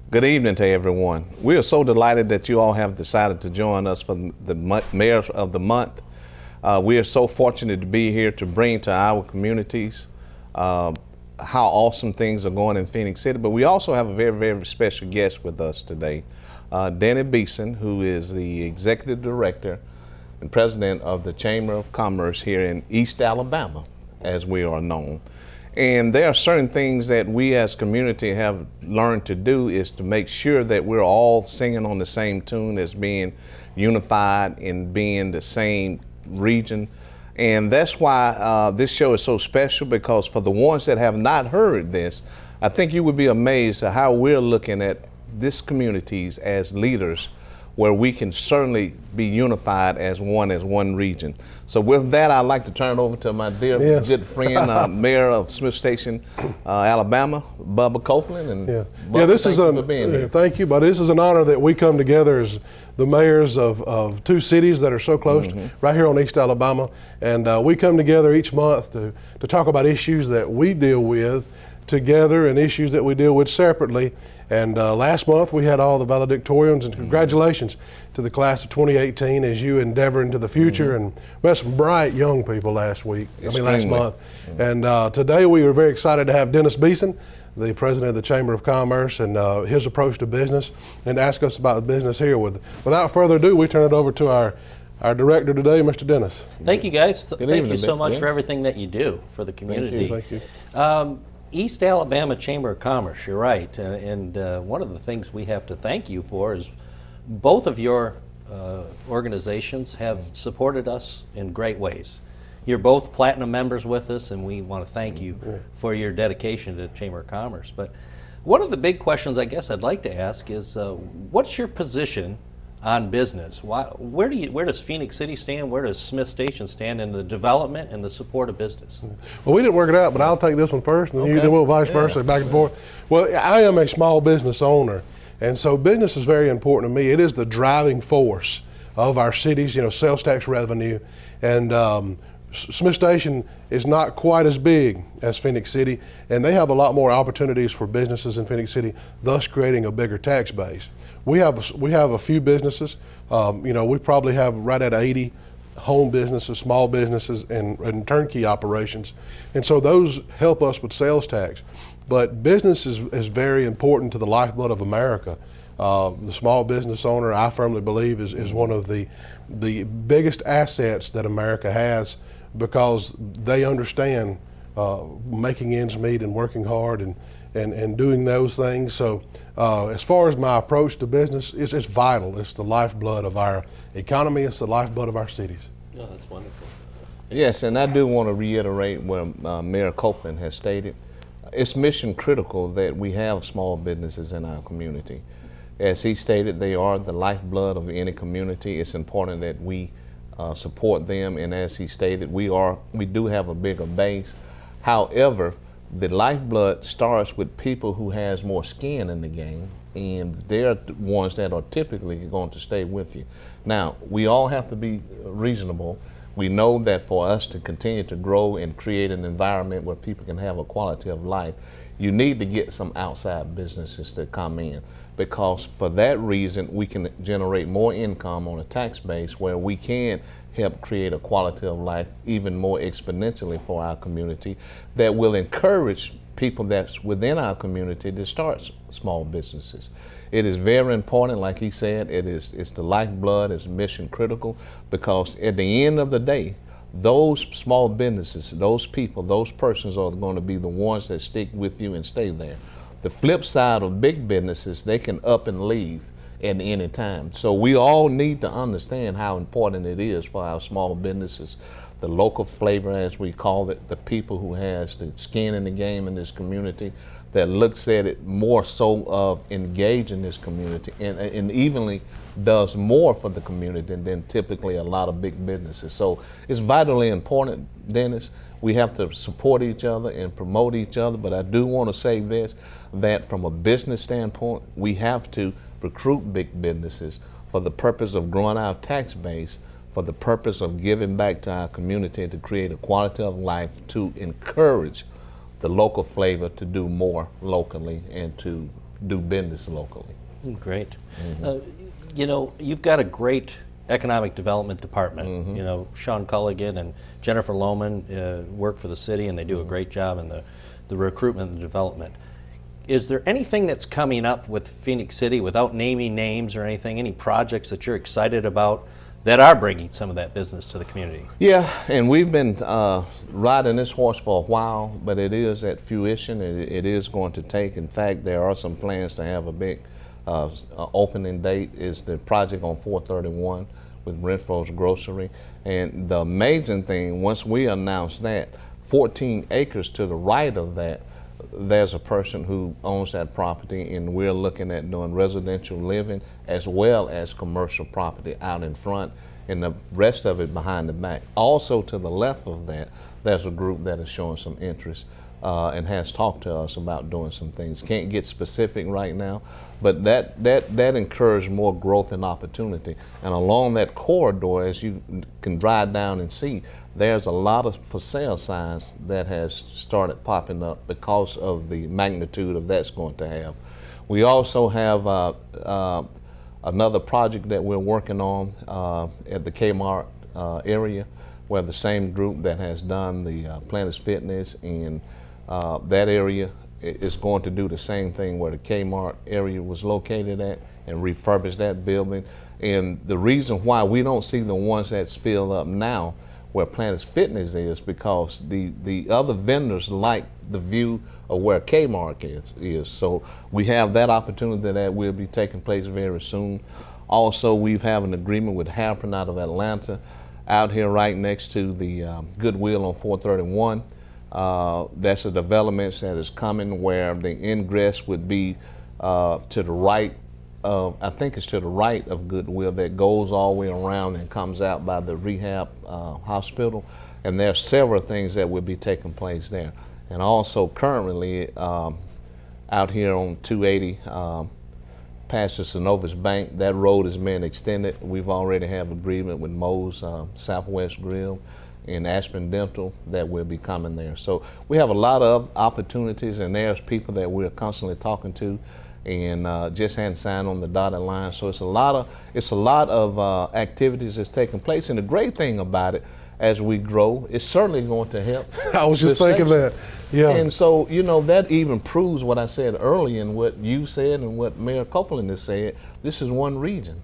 Good evening to everyone. We are so delighted that you all have decided to join us for the Mayor of the Month. We are so fortunate to be here to bring to our communities how awesome things are going in Phoenix City, but we also have a very, very special guest with us today, Danny Beeson, who is the Executive Director and President of the Chamber of Commerce here in East Alabama, as we are known. And there are certain things that we as community have learned to do is to make sure that we're all singing on the same tune as being unified and being the same region. And that's why this show is so special, because for the ones that have not heard this, I think you would be amazed at how we're looking at this communities as leaders, where we can certainly be unified as one region. So with that, I'd like to turn it over to my dear good friend, Mayor of Smith Station, Alabama, Bubba Copeland. And Bubba, this is thank you, but this is an honor that we come together as the mayors of two cities that are so close, right here on East Alabama, and we come together each month to talk about issues that we deal with together and issues that we deal with separately. And last month we had all the valedictorians, and congratulations to the class of 2018 as you endeavor into the future. And we had some bright young people last month. And today we are very excited to have Dennis Beeson, the president of the Chamber of Commerce, and his approach to business, and ask us about the business here. Without further ado, we turn it over to our director today, Mr. Dennis. Thank you, guys. Thank you so much for everything that you do for the community. Thank you. East Alabama Chamber of Commerce, you're right. And one of the things we have to thank you for is both of your organizations have supported us in great ways. You're both platinum members with us, and we want to thank you for your dedication to the Chamber of Commerce. But one of the big questions I guess I'd like to ask is, what's your position on business? Where does Phoenix City stand? Where does Smith Station stand in the development and the support of business? Well, we didn't work it out, but I'll take this one first, and you will vice versa, back and forth. Well, I am a small business owner, and so business is very important to me. It is the driving force of our cities, sales tax revenue, and Smith Station is not quite as big as Phoenix City, and they have a lot more opportunities for businesses in Phoenix City, thus creating a bigger tax base. We have a few businesses. We probably have right at 80 home businesses, small businesses, and turnkey operations, and so those help us with sales tax. But business is very important to the lifeblood of America. The small business owner, I firmly believe, is one of the biggest assets that America has, because they understand making ends meet and working hard and doing those things. So as far as my approach to business, it's vital. It's the lifeblood of our economy. It's the lifeblood of our cities. Oh, that's wonderful. Yes, and I do want to reiterate what Mayor Copeland has stated. It's mission critical that we have small businesses in our community. As he stated, they are the lifeblood of any community. It's important that we support them, and as he stated, we do have a bigger base. However, the lifeblood starts with people who has more skin in the game, and they're the ones that are typically going to stay with you. Now, we all have to be reasonable. We know that for us to continue to grow and create an environment where people can have a quality of life, you need to get some outside businesses to come in, because for that reason we can generate more income on a tax base where we can help create a quality of life even more exponentially for our community, that will encourage people that's within our community to start small businesses. It is very important, like he said, it's the lifeblood, it's mission critical, because at the end of the day, those small businesses, those people, those persons are going to be the ones that stick with you and stay there. The flip side of big businesses, they can up and leave at any time. So we all need to understand how important it is for our small businesses, the local flavor, as we call it, the people who has the skin in the game in this community, that looks at it more so of engaging this community and evenly does more for the community than typically a lot of big businesses. So it's vitally important, Dennis. We have to support each other and promote each other, but I do want to say this, that from a business standpoint, we have to recruit big businesses for the purpose of growing our tax base, for the purpose of giving back to our community, to create a quality of life, to encourage the local flavor to do more locally, and to do business locally. Great. You know, you've got a great economic development department. You know, Sean Culligan and Jennifer Lohman work for the city, and they do a great job in the recruitment and development. Is there anything that's coming up with Phoenix City, without naming names or anything, any projects that you're excited about that are bringing some of that business to the community? Yeah, and we've been riding this horse for a while, but it is at fruition. It is going to take. In fact, there are some plans to have a big opening date. Is the project on 431 with Renfro's Grocery. And the amazing thing, once we announce that, 14 acres to the right of that, there's a person who owns that property, and we're looking at doing residential living as well as commercial property out in front, and the rest of it behind the back. Also to the left of that, there's a group that is showing some interest and has talked to us about doing some things. Can't get specific right now, but that encourages more growth and opportunity. And along that corridor, as you can drive down and see, there's a lot of for sale signs that has started popping up because of the magnitude of that's going to have. We also have another project that we're working on at the Kmart area, where the same group that has done the Planet Fitness and that area is going to do the same thing where the Kmart area was located at and refurbish that building. And the reason why we don't see the ones that's filled up now where Planet Fitness is because the other vendors like the view of where Kmart is. So we have that opportunity that will be taking place very soon. Also, we have an agreement with Harper out of Atlanta out here right next to the Goodwill on 431. That's a development that is coming where the ingress would be to the right of, I think it's to the right of Goodwill, that goes all the way around and comes out by the rehab hospital. And there are several things that will be taking place there. And also currently out here on 280 past the Synovus Bank, that road is being extended. We've already have agreement with Moe's Southwest Grill and Aspen Dental that will be coming there. So we have a lot of opportunities, and there's people that we're constantly talking to and just hadn't signed on the dotted line. So it's a lot of activities that's taking place. And the great thing about it, as we grow, it's certainly going to help. I was just thinking that, yeah. And so, you know, that even proves what I said earlier and what you said and what Mayor Copeland has said. This is one region,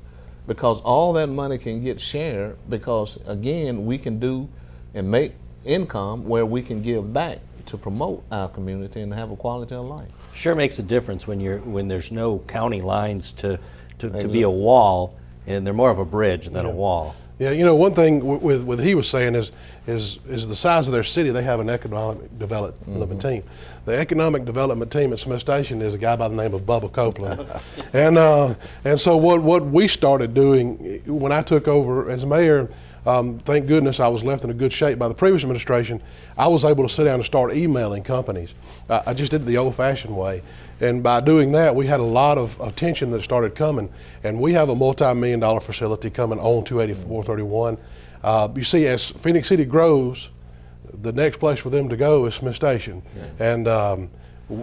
because all that money can get shared, because again, we can do and make income where we can give back to promote our community and have a quality of life. Sure makes a difference when there's no county lines to be a wall, and they're more of a bridge than a wall. Yeah, you know, one thing with what he was saying is the size of their city. They have an economic development team. The economic development team at Smith Station is a guy by the name of Bubba Copeland, and so what we started doing when I took over as mayor. Thank goodness I was left in a good shape by the previous administration. I was able to sit down and start emailing companies. I just did it the old-fashioned way. And by doing that, we had a lot of attention that started coming. And we have a multi-million-dollar facility coming on 28431. You see, as Phoenix City grows, the next place for them to go is Smith Station. Yeah. And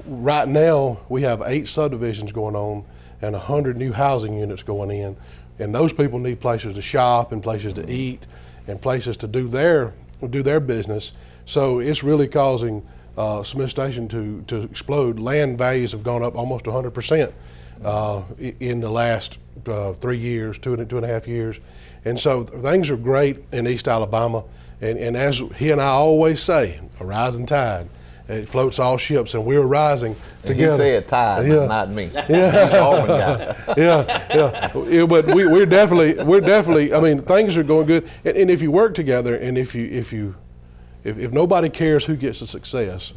right now, we have 8 subdivisions going on and 100 new housing units going in. And those people need places to shop and places to eat and places to do their business. So it's really causing Smith Station to explode. Land values have gone up almost 100% in the last 3 years, two and a half years. And so things are great in East Alabama. And as he and I always say, a rising tide. It floats all ships, and we're rising together. He said tide, yeah. not me. Yeah. Yeah. But we're definitely. I mean, things are going good. And if you work together, and if nobody cares who gets the success,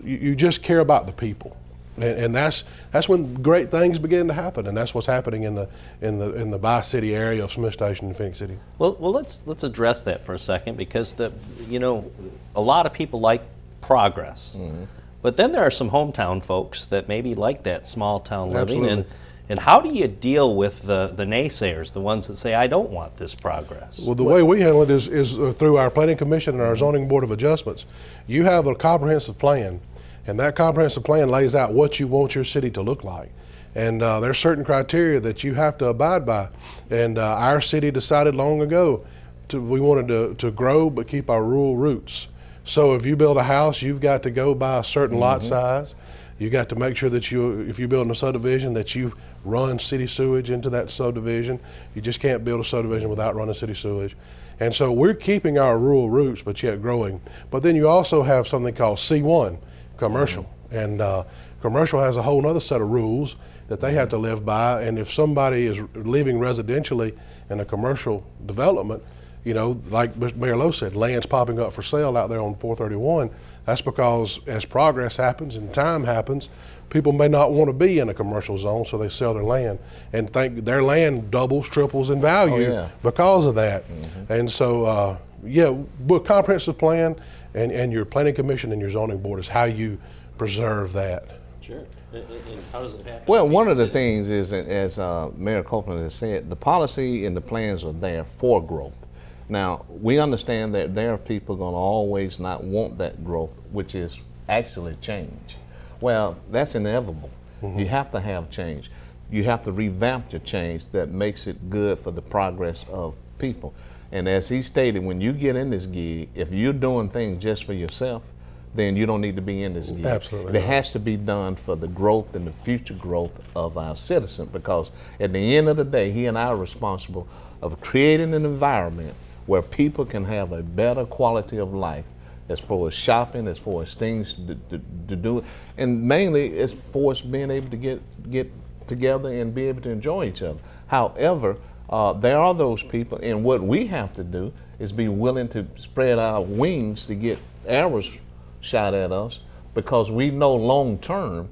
you just care about the people, and that's when great things begin to happen, and that's what's happening in the Bi-City area of Smith Station and Phoenix City. Well, let's address that for a second, because a lot of people like progress. Mm-hmm. But then there are some hometown folks that maybe like that small town living. Absolutely. And how do you deal with the naysayers, the ones that say, I don't want this progress? Well, the way we handle it is through our Planning Commission and our Zoning Board of Adjustments. You have a comprehensive plan, And that comprehensive plan lays out what you want your city to look like. And there's certain criteria that you have to abide by. And our city decided long ago we wanted to grow but keep our rural roots. So if you build a house, you've got to go by a certain lot size. You got to make sure that if you build a subdivision, that you run city sewage into that subdivision. You just can't build a subdivision without running city sewage. And so we're keeping our rural roots, but yet growing. But then you also have something called C1, commercial. And commercial has a whole other set of rules that they have to live by. And if somebody is living residentially in a commercial development, you know, like Mayor Lowe said, land's popping up for sale out there on 431. That's because as progress happens and time happens, people may not want to be in a commercial zone, so they sell their land and think their land doubles, triples in value because of that. And so, but comprehensive plan and your planning commission and your zoning board is how you preserve that. Sure. And how does it happen? Well, one of the things is, as Mayor Copeland has said, the policy and the plans are there for growth. Now, we understand that there are people going to always not want that growth, which is actually change. Well, that's inevitable. You have to have change. You have to revamp your change that makes it good for the progress of people. And as he stated, when you get in this gig, if you're doing things just for yourself, then you don't need to be in this gig. Absolutely. It has to be done for the growth and the future growth of our citizens, because at the end of the day, he and I are responsible of creating an environment where people can have a better quality of life as far as shopping, as far as things to do, and mainly as far as being able to get together and be able to enjoy each other. However, there are those people, and what we have to do is be willing to spread our wings to get arrows shot at us, because we know long term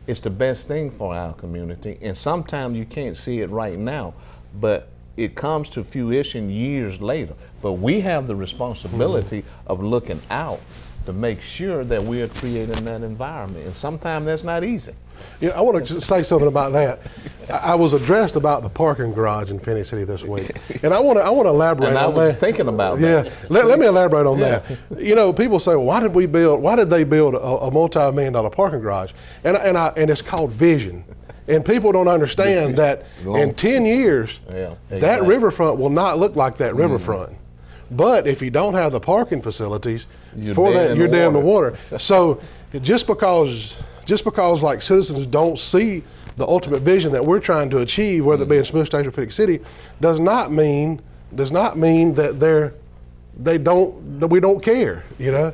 it's the best thing for our community. And sometimes you can't see it right now, but it comes to fruition years later. But we have the responsibility of looking out to make sure that we are creating that environment. And sometimes that's not easy. You know, I want to say something about that. I was addressed about the parking garage in Phoenix City this week, and I want to elaborate and on that. I was thinking about that. Yeah, let me elaborate on that. You know, people say, well, why did they build a multi-million-dollar parking garage? And it's called vision. And people don't understand that in 10 years, that riverfront will not look like that riverfront. But if you don't have the parking facilities for that, you're dead in the water. So just because like citizens don't see the ultimate vision that we're trying to achieve, whether it be in Smith Station or Phoenix City, does not mean that we don't care, you know?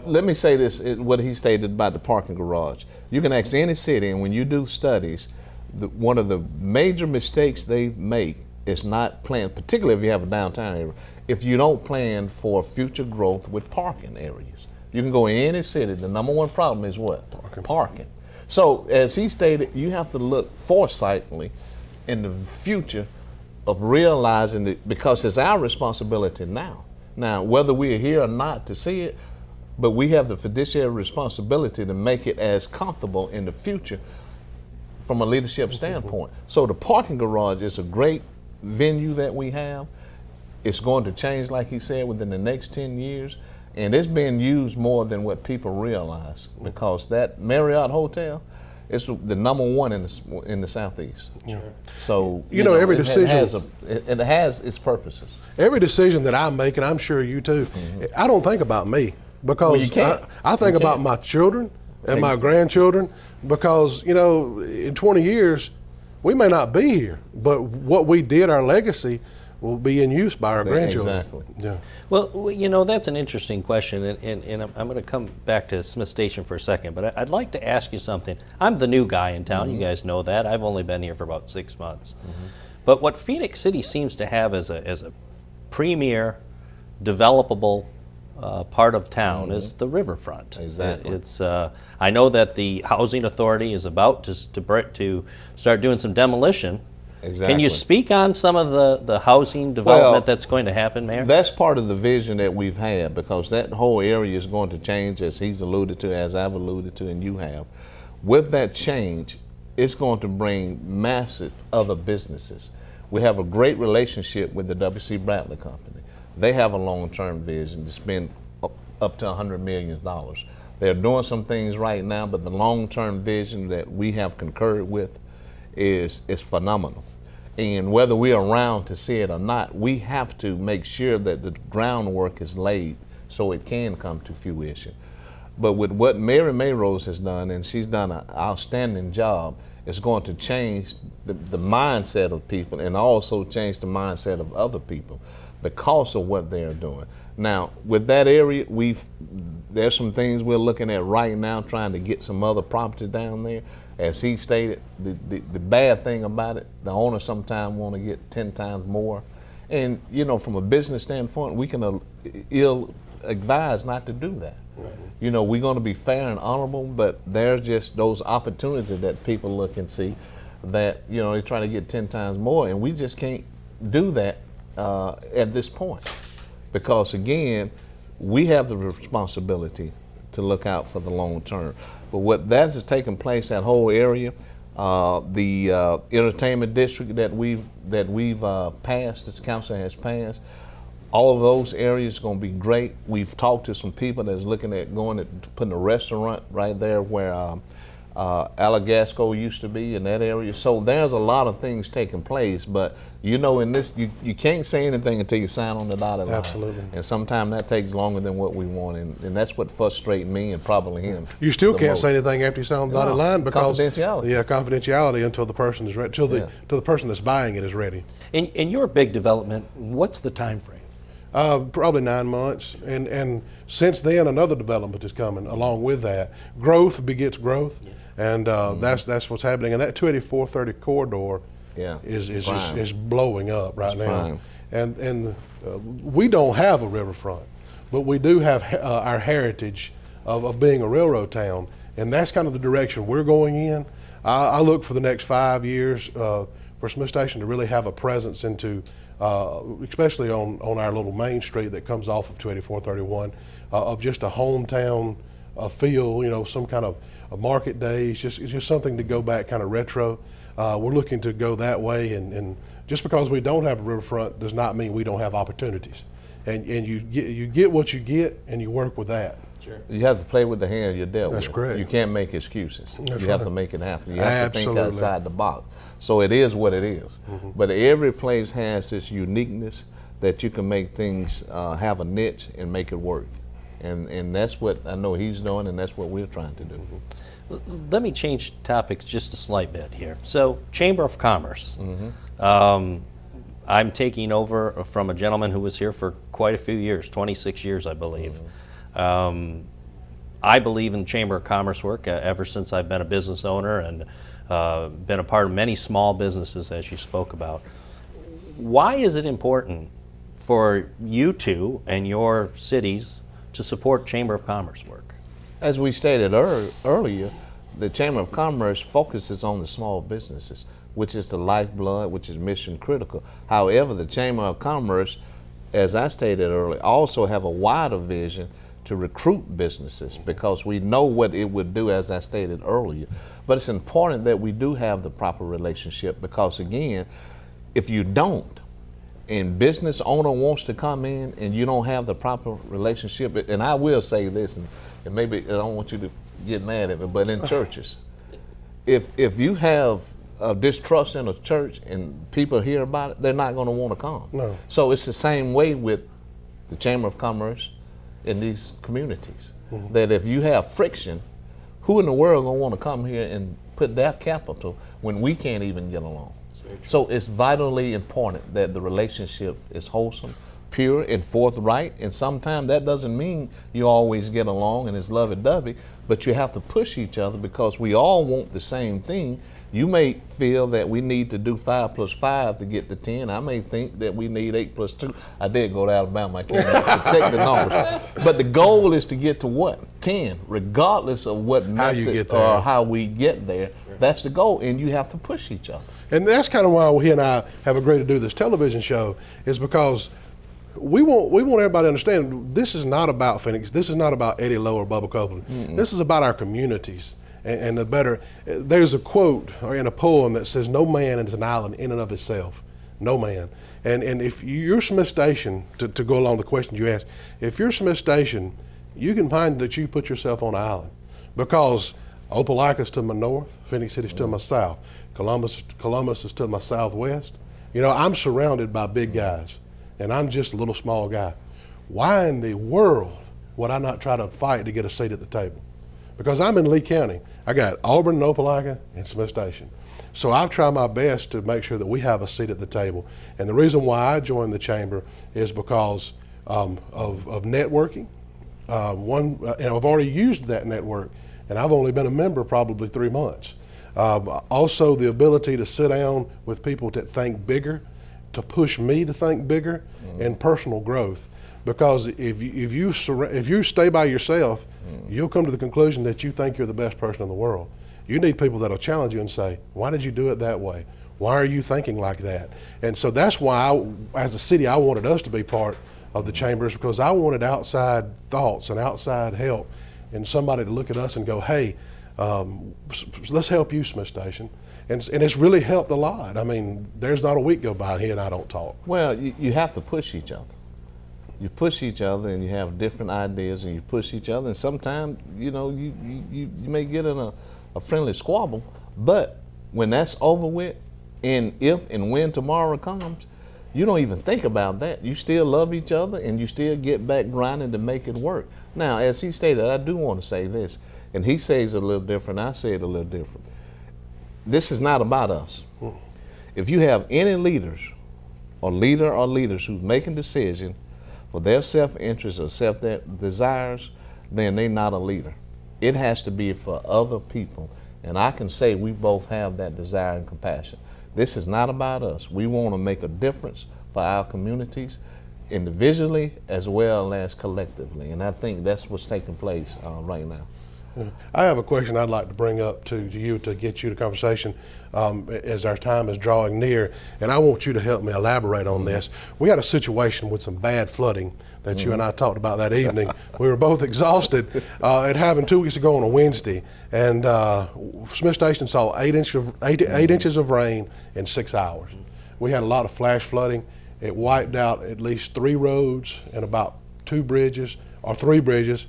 Let me say this, what he stated about the parking garage. You can ask any city, and when you do studies, one of the major mistakes they make is not plan, particularly if you have a downtown area, if you don't plan for future growth with parking areas. You can go in any city, the number one problem is what? Parking. So as he stated, you have to look foresightly in the future of realizing it, because it's our responsibility now. Now, whether we are here or not to see it, but we have the fiduciary responsibility to make it as comfortable in the future from a leadership standpoint. So the parking garage is a great venue that we have. It's going to change, like he said, within the next 10 years. And it's being used more than what people realize, because that Marriott Hotel is the number one in the Southeast. Sure. So you know every it decision it has its purposes. Every decision that I make, and I'm sure you too, I don't think about me, because I think about my children and my grandchildren, because you know in 20 years we may not be here, but what we did, our legacy, will be in use by our grandchildren. Exactly. Yeah. Well, you know, that's an interesting question, and I'm going to come back to Smith Station for a second, but I'd like to ask you something. I'm the new guy in town. You guys know that. I've only been here for about 6 months. But what Phoenix City seems to have as a premier, developable part of town is the riverfront. Exactly. It's I know that the Housing Authority is about to start doing some demolition. Exactly. Can you speak on some of the housing development that's going to happen, Mayor? That's part of the vision that we've had, because that whole area is going to change, as he's alluded to, as I've alluded to, and you have. With that change, it's going to bring massive other businesses. We have a great relationship with the W.C. Bradley Company. They have a long-term vision to spend up to $100 million. They're doing some things right now, but the long-term vision that we have concurred with is phenomenal. And whether we're around to see it or not, we have to make sure that the groundwork is laid so it can come to fruition. But with what Mary Mayrose has done, and she's done an outstanding job, it's going to change the mindset of people and also change the mindset of other people because of what they're doing. Now, with that area, there's some things we're looking at right now, trying to get some other property down there. As he stated, the bad thing about it, the owner sometimes want to get 10 times more. And, you know, from a business standpoint, we can ill advise not to do that. Right. You know, we're going to be fair and honorable, but there's just those opportunities that people look and see that, you know, they're trying to get 10 times more, and we just can't do that at this point. Because, again, we have the responsibility to look out for the long term. But what that is taking place, that whole area, the entertainment district that we've passed, this council has passed, all of those areas are going to be great. We've talked to some people that's looking at putting a restaurant right there where Alagasco used to be, in that area. So there's a lot of things taking place, but you know, in this, you can't say anything until you sign on the dotted line. Absolutely. And sometimes that takes longer than what we want, and that's what frustrates me and probably him. You still can't most. say anything after you sign on the dotted line because confidentiality. Yeah, confidentiality until the person is ready, till the person that's buying it is ready. In your big development, what's the time frame? Probably 9 months, and since then another development is coming along with that. Growth begets growth, and that's what's happening. And that 28430 corridor is blowing up right now. And we don't have a riverfront, but we do have our heritage of being a railroad town, and that's kind of the direction we're going in. I look for the next 5 years for Smith Station to really have a presence into. Especially on our little main street that comes off of 28431, of just a hometown feel, you know, some kind of a market days, just something to go back kind of retro. We're looking to go that way, and just because we don't have a riverfront does not mean we don't have opportunities. And you get what you get, and you work with that. Sure. You have to play with the hand you're dealt with. That's correct. You can't make excuses. That's you have right. to make it happen. You have Absolutely. to think outside the box. So it is what it is. Mm-hmm. But every place has this uniqueness that you can make things have a niche and make it work. And that's what I know he's doing, and that's what we're trying to do. Mm-hmm. Let me change topics just a slight bit here. So, Chamber of Commerce. Mm-hmm. I'm taking over from a gentleman who was here for quite a few years, 26 years, I believe. Mm-hmm. I believe in Chamber of Commerce work ever since I've been a business owner and been a part of many small businesses, as you spoke about. Why is it important for you two and your cities to support Chamber of Commerce work? As we stated earlier, the Chamber of Commerce focuses on the small businesses, which is the lifeblood, which is mission critical. However, the Chamber of Commerce, as I stated earlier, also have a wider vision to recruit businesses, because we know what it would do, as I stated earlier. But it's important that we do have the proper relationship, because again, if you don't, and business owner wants to come in and you don't have the proper relationship, and I will say this, and maybe I don't want you to get mad at me, but in churches, if you have distrust in a church and people hear about it, they're not going to want to come. No. So it's the same way with the Chamber of Commerce in these communities. Mm-hmm. That if you have friction, who in the world gonna want to come here and put their capital when we can't even get along? So it's vitally important that the relationship is wholesome, pure, and forthright. And sometimes that doesn't mean you always get along and it's lovey-dovey, but you have to push each other, because we all want the same thing. You may feel that we need to do 5 plus 5 to get to 10. I may think that we need 8 plus 2. I did go to Alabama. I can't check the numbers. But the goal is to get to what? 10, regardless of what method or how we get there. That's the goal, and you have to push each other. And that's kind of why he and I have agreed to do this television show, is because we want everybody to understand this is not about Phoenix. This is not about Eddie Lowe or Bubba Copeland. Mm-mm. This is about our communities. And there's a quote in a poem that says, "No man is an island in and of itself." No man. And if you're Smith Station, to go along the question you asked, if you're Smith Station, you can find that you put yourself on an island, because Opelika's to my north, Phoenix City's to my south, Columbus is to my southwest. You know, I'm surrounded by big guys, and I'm just a little small guy. Why in the world would I not try to fight to get a seat at the table? Because I'm in Lee County. I got Auburn and Opelika and Smith Station. So I've tried my best to make sure that we have a seat at the table. And the reason why I joined the chamber is because of networking. And I've already used that network, and I've only been a member probably 3 months. Also, the ability to sit down with people that think bigger, to push me to think bigger, and personal growth. Because if you stay by yourself, you'll come to the conclusion that you think you're the best person in the world. You need people that'll challenge you and say, why did you do it that way? Why are you thinking like that? And so that's why, as a city, I wanted us to be part of the chambers, because I wanted outside thoughts and outside help, and somebody to look at us and go, hey, let's help you, Smith Station. And it's really helped a lot. I mean, there's not a week go by he and I don't talk. Well, you have to push each other. You push each other, and you have different ideas, and you push each other, and sometimes, you know, you may get in a friendly squabble, but when that's over with, and if and when tomorrow comes, you don't even think about that. You still love each other, and you still get back grinding to make it work. Now, as he stated, I do want to say this, and he says it a little different, I say it a little different. This is not about us. If you have any leaders or leaders who's making decisions for their self-interest or self-desires, then they're not a leader. It has to be for other people. And I can say we both have that desire and compassion. This is not about us. We want to make a difference for our communities, individually as well as collectively. And I think that's what's taking place right now. I have a question I'd like to bring up to you to get you to conversation as our time is drawing near, and I want you to help me elaborate on this. We had a situation with some bad flooding that you and I talked about that evening. We were both exhausted. It happened 2 weeks ago on a Wednesday, and Smith Station saw 8 inches of rain in 6 hours. We had a lot of flash flooding. It wiped out at least 3 roads and about 2 bridges, or 3 bridges.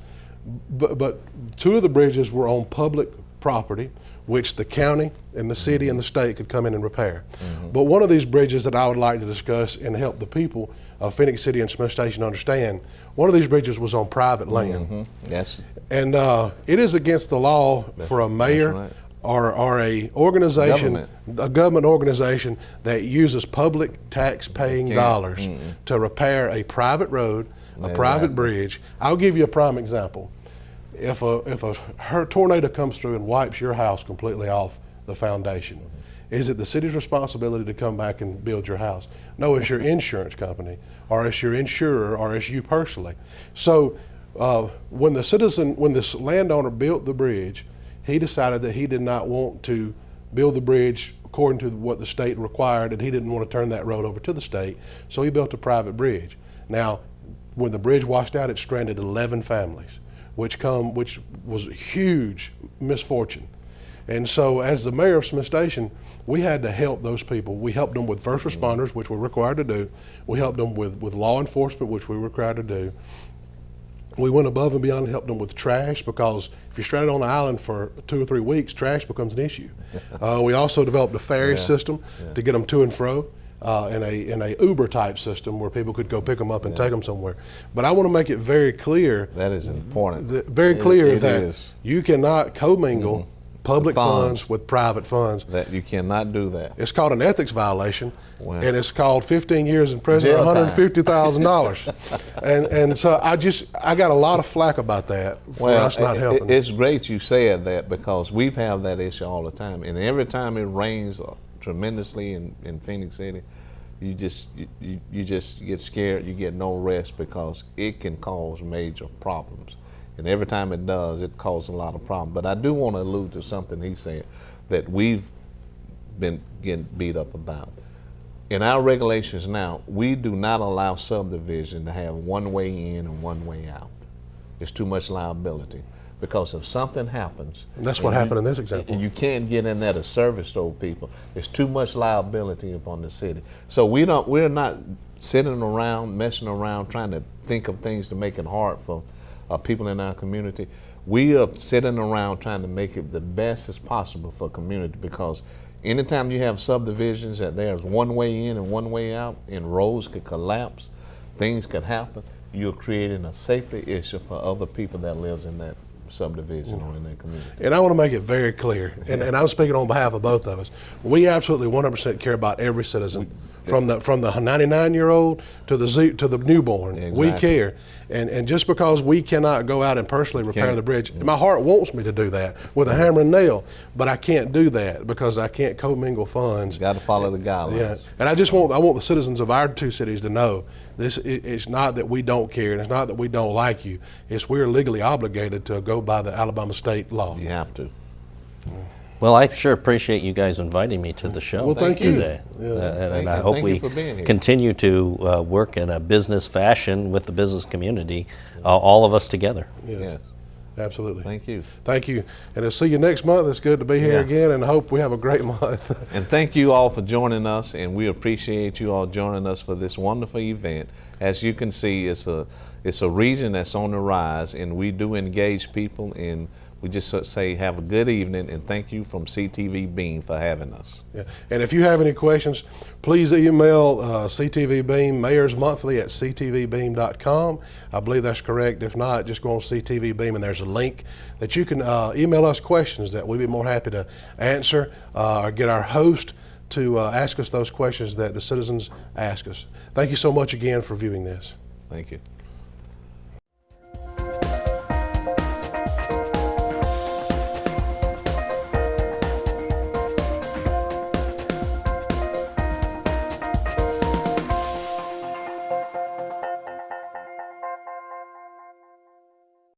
But 2 of the bridges were on public property, which the county and the city and the state could come in and repair. But one of these bridges that I would like to discuss and help the people of Phoenix City and Smith Station understand, one of these bridges was on private land. Yes. And it is against the law for a mayor right. or a organization, a government organization that uses public tax-paying dollars to repair a private road, a private bridge. I'll give you a prime example. If a tornado comes through and wipes your house completely off the foundation, is it the city's responsibility to come back and build your house? No, it's your insurance company, or it's your insurer, or it's you personally. So when this landowner built the bridge, he decided that he did not want to build the bridge according to what the state required, and he didn't want to turn that road over to the state, so he built a private bridge. Now, when the bridge washed out, it stranded 11 families, which was a huge misfortune. And so as the mayor of Smith Station, we had to help those people. We helped them with first responders, which we're required to do. We helped them with law enforcement, which we're required to do. We went above and beyond and helped them with trash, because if you're stranded on the island for 2 or 3 weeks, trash becomes an issue. We also developed a ferry system to get them to and fro. In a Uber type system where people could go pick them up and take them somewhere. But I want to make it very clear. That is important. Very clear It that is. you cannot commingle public funds with private funds. That you cannot do that. It's called an ethics violation, Wow. and it's called 15 years in prison, Jail time. $150,000. and so I got a lot of flack about that for us not helping. It's great you said that, because we've had that issue all the time, and every time it rains tremendously in Phoenix City, you just get scared. You get no rest, because it can cause major problems, and every time it does, it causes a lot of problems. But I do want to allude to something he said that we've been getting beat up about. In our regulations now, we do not allow subdivision to have one way in and one way out. It's too much liability. Because if something happens, and that's what happened in this example, and you can't get in there to service those people, it's too much liability upon the city. So we're not sitting around, messing around, trying to think of things to make it hard for people in our community. We are sitting around trying to make it the best as possible for community, because anytime you have subdivisions that there's one way in and one way out, and roads could collapse, things could happen, you're creating a safety issue for other people that lives in that subdivision or in that community. And I want to make it very clear, and I'm speaking on behalf of both of us. We absolutely 100% care about every citizen, from the 99-year-old to the newborn. Exactly. We care, and just because we cannot go out and personally repair the bridge, my heart wants me to do that with a hammer and nail, but I can't do that because I can't commingle funds. You got to follow the guidelines. Yeah, and I want the citizens of our two cities to know this. It's not that we don't care, and it's not that we don't like you. It's we're legally obligated to go by the Alabama state law. You have to. Well, I sure appreciate you guys inviting me to the show. Well, thank you. Today. Yeah. And I you. hope Thank we you for being here. continue to work in a business fashion with the business community, all of us together. Yes. Absolutely. Thank you. Thank you. And I'll see you next month. It's good to be here Yeah. again, and I hope we have a great month. And thank you all for joining us, and we appreciate you all joining us for this wonderful event. As you can see, it's a region that's on the rise, and we do engage people, and we just say have a good evening, and thank you from CTV Beam for having us. Yeah. And if you have any questions, please email CTV Beam mayorsmonthly@ctvbeam.com. I believe that's correct. If not, just go on CTV Beam, and there's a link that you can email us questions that we'd be more happy to answer, or get our host to ask us those questions that the citizens ask us. Thank you so much again for viewing this. Thank you.